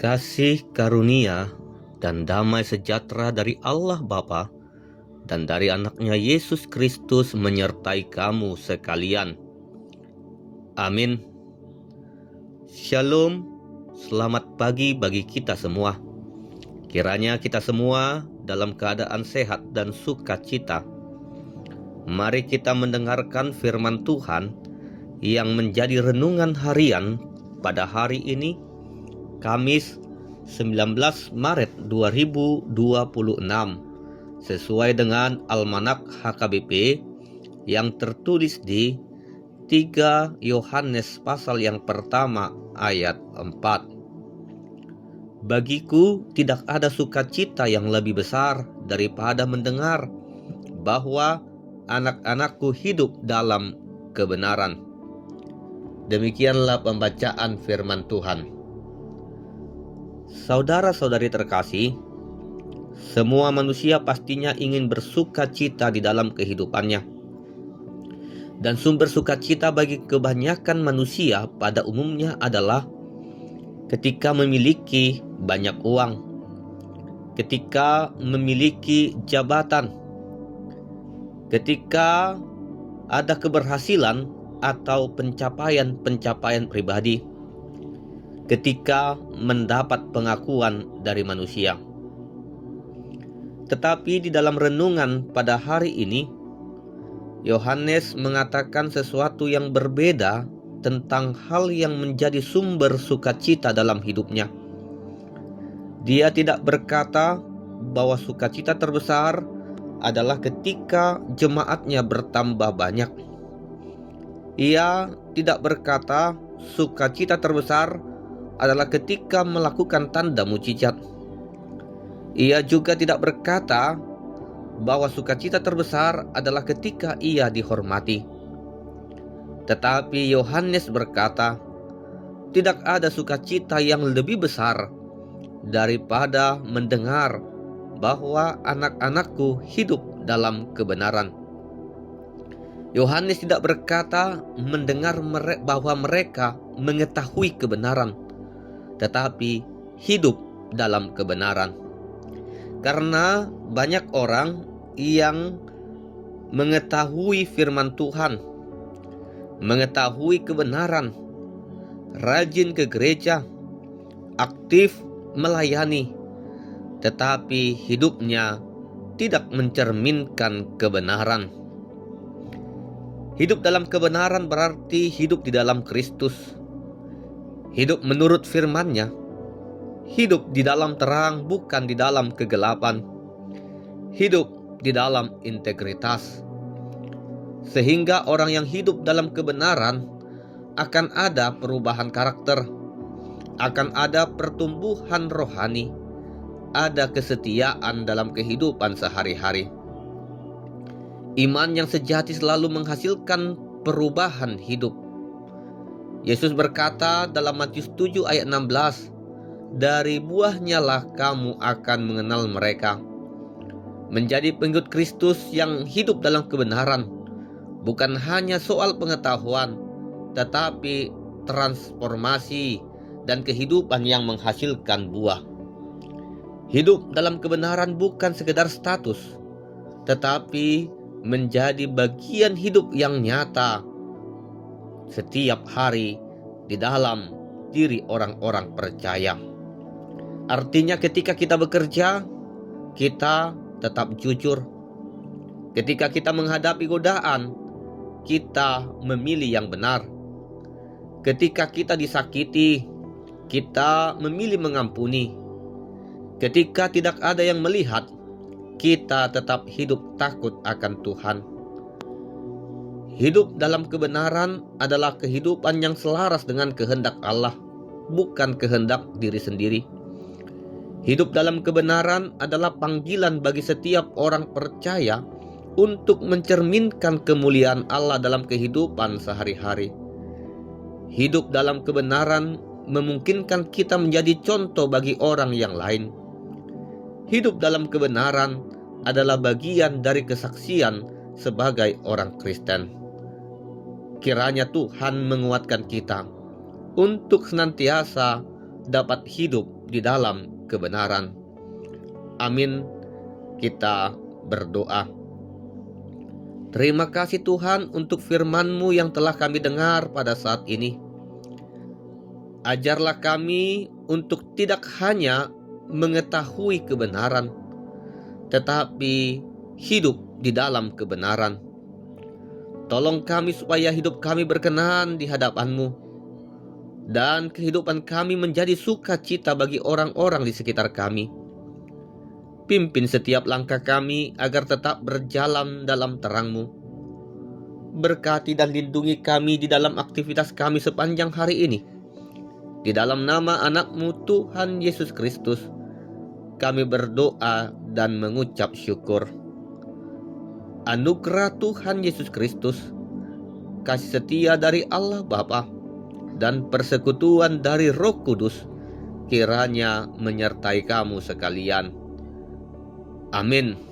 Kasih karunia dan damai sejahtera dari Allah Bapa dan dari anaknya Yesus Kristus menyertai kamu sekalian. Amin. Shalom, selamat pagi bagi kita semua. Kiranya kita semua dalam keadaan sehat dan sukacita. Mari kita mendengarkan firman Tuhan yang menjadi renungan harian pada hari ini, Kamis 19 Maret 2026, sesuai dengan Almanak HKBP yang tertulis di 3 Yohanes pasal yang pertama ayat 4. Bagiku tidak ada sukacita yang lebih besar daripada mendengar bahwa anak-anakku hidup dalam kebenaran. Demikianlah pembacaan firman Tuhan. Saudara-saudari terkasih, semua manusia pastinya ingin bersuka cita di dalam kehidupannya. Dan sumber sukacita bagi kebanyakan manusia pada umumnya adalah ketika memiliki banyak uang, ketika memiliki jabatan, ketika ada keberhasilan atau pencapaian-pencapaian pribadi, ketika mendapat pengakuan dari manusia. Tetapi di dalam renungan pada hari ini, Yohanes mengatakan sesuatu yang berbeda tentang hal yang menjadi sumber sukacita dalam hidupnya. Dia tidak berkata bahwa sukacita terbesar adalah ketika jemaatnya bertambah banyak. Ia tidak berkata sukacita terbesar adalah ketika melakukan tanda mukjizat. Ia juga tidak berkata bahwa sukacita terbesar adalah ketika ia dihormati. Tetapi Yohanes berkata, tidak ada sukacita yang lebih besar daripada mendengar bahwa anak-anakku hidup dalam kebenaran. Yohanes tidak berkata mendengar bahwa mereka mengetahui kebenaran, tetapi hidup dalam kebenaran. Karena banyak orang yang mengetahui firman Tuhan, mengetahui kebenaran, rajin ke gereja, aktif melayani, tetapi hidupnya tidak mencerminkan kebenaran. Hidup dalam kebenaran berarti hidup di dalam Kristus, hidup menurut firman-Nya, hidup di dalam terang bukan di dalam kegelapan, hidup di dalam integritas. Sehingga orang yang hidup dalam kebenaran akan ada perubahan karakter, akan ada pertumbuhan rohani, ada kesetiaan dalam kehidupan sehari-hari. Iman yang sejati selalu menghasilkan perubahan hidup. Yesus berkata dalam Matius 7 ayat 16, dari buahnya lah kamu akan mengenal mereka. Menjadi pengikut Kristus yang hidup dalam kebenaran bukan hanya soal pengetahuan, tetapi transformasi dan kehidupan yang menghasilkan buah. Hidup dalam kebenaran bukan sekedar status, tetapi menjadi bagian hidup yang nyata setiap hari di dalam diri orang-orang percaya. Artinya ketika kita bekerja, kita tetap jujur. Ketika kita menghadapi godaan, kita memilih yang benar. Ketika kita disakiti, kita memilih mengampuni. Ketika tidak ada yang melihat, kita tetap hidup takut akan Tuhan. Hidup dalam kebenaran adalah kehidupan yang selaras dengan kehendak Allah, bukan kehendak diri sendiri. Hidup dalam kebenaran adalah panggilan bagi setiap orang percaya untuk mencerminkan kemuliaan Allah dalam kehidupan sehari-hari. Hidup dalam kebenaran memungkinkan kita menjadi contoh bagi orang yang lain. Hidup dalam kebenaran adalah bagian dari kesaksian sebagai orang Kristen. Kiranya Tuhan menguatkan kita untuk senantiasa dapat hidup di dalam kebenaran. Amin. Kita berdoa. Terima kasih Tuhan untuk firman-Mu yang telah kami dengar pada saat ini. Ajarlah kami untuk tidak hanya mengetahui kebenaran, tetapi hidup di dalam kebenaran. Tolong kami supaya hidup kami berkenan di hadapan-Mu, dan kehidupan kami menjadi sukacita bagi orang-orang di sekitar kami. Pimpin setiap langkah kami agar tetap berjalan dalam terang-Mu. Berkati dan lindungi kami di dalam aktivitas kami sepanjang hari ini. Di dalam nama anak-Mu Tuhan Yesus Kristus, kami berdoa dan mengucap syukur. Anugerah Tuhan Yesus Kristus, kasih setia dari Allah Bapa, dan persekutuan dari Roh Kudus kiranya menyertai kamu sekalian. Amin.